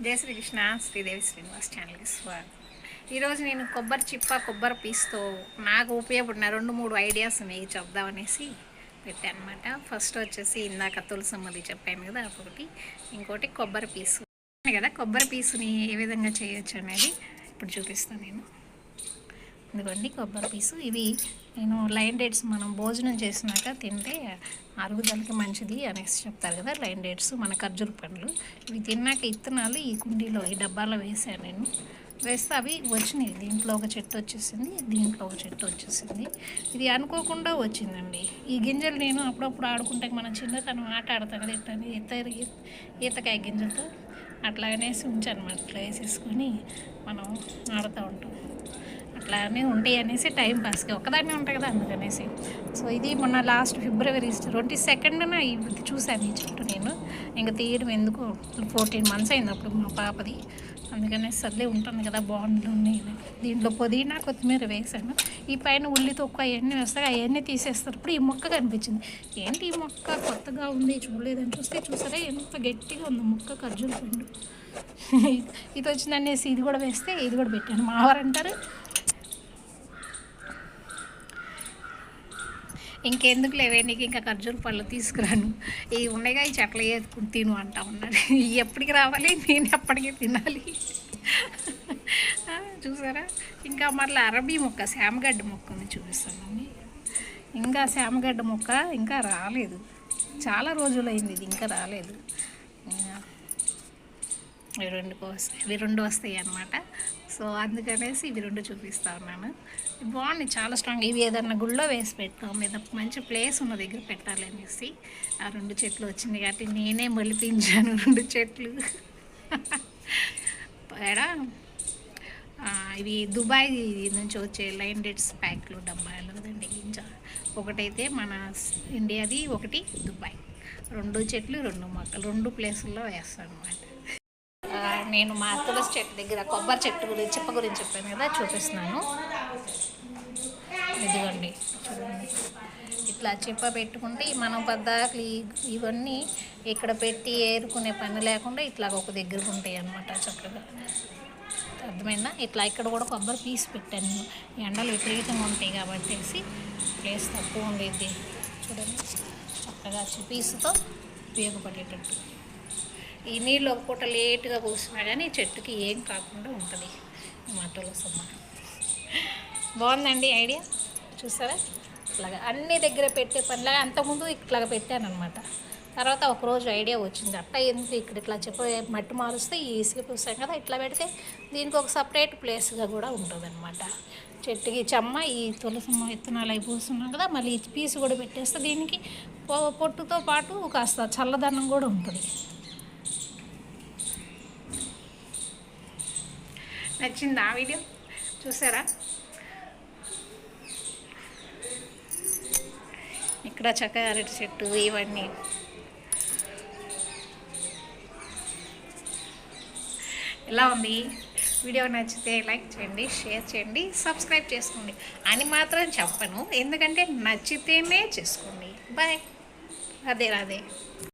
జై శ్రీకృష్ణ శ్రీదేవి శ్రీనివాస్ ఛానల్కి స్వాగతం. ఈరోజు నేను కొబ్బరి చిప్ప కొబ్బరి పీస్తో నాకు ఉపయోగపడిన 2-3 ఐడియాస్ మీకు చెప్దామనేసి పెట్టాను అనమాట. ఫస్ట్ వచ్చేసి ఇందాక తులసమ్మది చెప్పాను కదా, ఒకటి. ఇంకోటి కొబ్బరి పీసు కదా, కొబ్బరి పీసుని ఏ విధంగా చేయొచ్చు అనేది ఇప్పుడు చూపిస్తాను నేను. ఇదిగోండి కొబ్బరి పీసు. ఇవి నేను లైన్ డేట్స్ మనం భోజనం చేసినాక తింటే అరుగుదలకి మంచిది అనేసి చెప్తారు కదా, లైన్ డేట్స్ మన ఖర్జూర పండ్లు. ఇవి తిన్నాక ఇత్తనాలు ఈ కుండీలో ఈ డబ్బాలో వేసాను నేను. వేస్తే అవి వచ్చినాయి. దీంట్లో ఒక చెట్టు వచ్చేసింది, దీంట్లో ఒక చెట్టు వచ్చేసింది. ఇది అనుకోకుండా వచ్చిందండి. ఈ గింజలు నేను అప్పుడప్పుడు ఆడుకుంటే మన చిన్నతనం ఆట ఆడతాను కదా, ఇట్లా ఈతకాయ గింజలతో అట్లా అనేసి ఉంచానమాట. అట్లా వేసేసుకొని మనం ఆడుతూ ఉంటాం. అట్లానే ఉంటాయి అనేసి టైం పాస్కి ఒక్కదాన్నే ఉంటాయి కదా, అందుకనేసి. సో ఇది మొన్న లాస్ట్ ఫిబ్రవరి 22న ఇది చూశాను ఈ చెట్టు నేను. ఇంకా తీయడం ఎందుకు, 14 months అయింది అప్పుడు మా పాపది. అందుకనేసి సర్లే ఉంటుంది కదా, బాగుంటుంది. దీంట్లో పుదీనా కొత్తిమీర వేసాను. ఈ పైన ఉల్లి తొక్కు అవన్నీ వేస్తాయి, అవన్నీ తీసేస్తారు. ఇప్పుడు ఈ మొక్క కనిపించింది. ఏంటి ఈ మొక్క కొత్తగా ఉంది, చూడలేదని చూసారా ఎంత గట్టిగా ఉంది మొక్క, ఖర్జూర పండు. ఇది వచ్చిందనేసి ఇది కూడా వేస్తే ఇది కూడా పెట్టాను. మావారు అంటారు ఇంకెందుకు లేవే నీకు ఇంకా ఖర్జూర పళ్ళు తీసుకురాను, ఇవి ఉండగా ఈ చెట్లు వేసుకుని తిను అంటా ఉన్నాడు. ఎప్పటికి రావాలి, నేను ఎప్పటికీ తినాలి. చూసారా, ఇంకా మళ్ళీ అరబీ మొక్క, శామగడ్డ మొక్క ఉంది, చూపిస్తానండి. ఇంకా శామగడ్డ మొక్క ఇంకా రాలేదు, చాలా రోజులైంది, ఇది ఇంకా రాలేదు. ఇవి రెండు వస్తాయి అన్నమాట. సో అందుకనేసి ఇవి 2 చూపిస్తూ ఉన్నాను. బాగున్నాయి, చాలా స్ట్రాంగ్. ఇవి ఏదన్నా గుళ్ళో వేసి పెట్టాం, మీద మంచి ప్లేస్ ఉన్న దగ్గర పెట్టాలి అనేసి ఆ 2 చెట్లు వచ్చింది కాబట్టి నేనే మొలిపించాను 2 చెట్లు. ఇవి దుబాయ్ నుంచి వచ్చే లైన్ డేట్స్ ప్యాక్లు డబ్బాలు కదండి, గింజ. ఒకటైతే మన ఇండియాది, ఒకటి దుబాయ్. 2 చెట్లు 2 మొక్కలు 2 ప్లేసుల్లో వేస్తాను అనమాట. నేను మా తులసి చెట్టు దగ్గర కొబ్బరి చెట్టు గురించి చిప్ప గురించి చెప్పాను కదా, చూపిస్తున్నాను. ఇదిగోండి చూడండి, ఇట్లా చిప్ప పెట్టుకుంటే మనం పద్దాకలు ఇవన్నీ ఇక్కడ పెట్టి ఏరుకునే పని లేకుండా ఇట్లా ఒక దగ్గరకు ఉంటాయి అన్నమాట చక్కగా. అర్థమైందా? ఇట్లా ఇక్కడ కూడా కొబ్బరి పీస్ పెట్టాను. ఎండలు విపరీతంగా ఉంటాయి కాబట్టి ప్లేస్ తక్కువ ఉండేది. చూడండి చక్కగా పీసుతో ఉపయోగపడేటట్టు. ఈ నీళ్ళు ఒక పూట లేటుగా కూర్చున్నా కానీ చెట్టుకి ఏం కాకుండా ఉంటుంది మా తులసమ్మ. బాగుందండి ఐడియా, చూసారా? ఇట్లాగా అన్ని దగ్గర పెట్టే పనిలాగా అంతకుముందు ఇట్లాగా పెట్టాను అనమాట. తర్వాత ఒకరోజు ఐడియా వచ్చింది, అట్లా ఎందుకు ఇక్కడ ఇట్లా మట్టి మారుస్తే ఈ ఇసుక పూసాం కదా, ఇట్లా పెడితే దీనికి ఒక సపరేట్ ప్లేస్గా కూడా ఉంటుంది అనమాట. చెట్టుకి చెమ్మ, ఈ తులసమ్మ విత్తనాలు అవి పూస్తున్నాం కదా, మళ్ళీ ఈ పీసు కూడా పెట్టేస్తే దీనికి పొట్టుతో పాటు కాస్త చల్లదనం కూడా ఉంటుంది. నచ్చిందా ఆ వీడియో? చూసారా? ఇక్కడ చక్కగా అరటి చెట్టు ఇవన్నీ. ఎలా ఉంది వీడియో? నచ్చితే లైక్ చేయండి, షేర్ చేయండి, సబ్స్క్రైబ్ చేసుకోండి అని మాత్రం చెప్పను, ఎందుకంటే నచ్చితేనే చేసుకోండి. బాయ్. రాధే రాధే.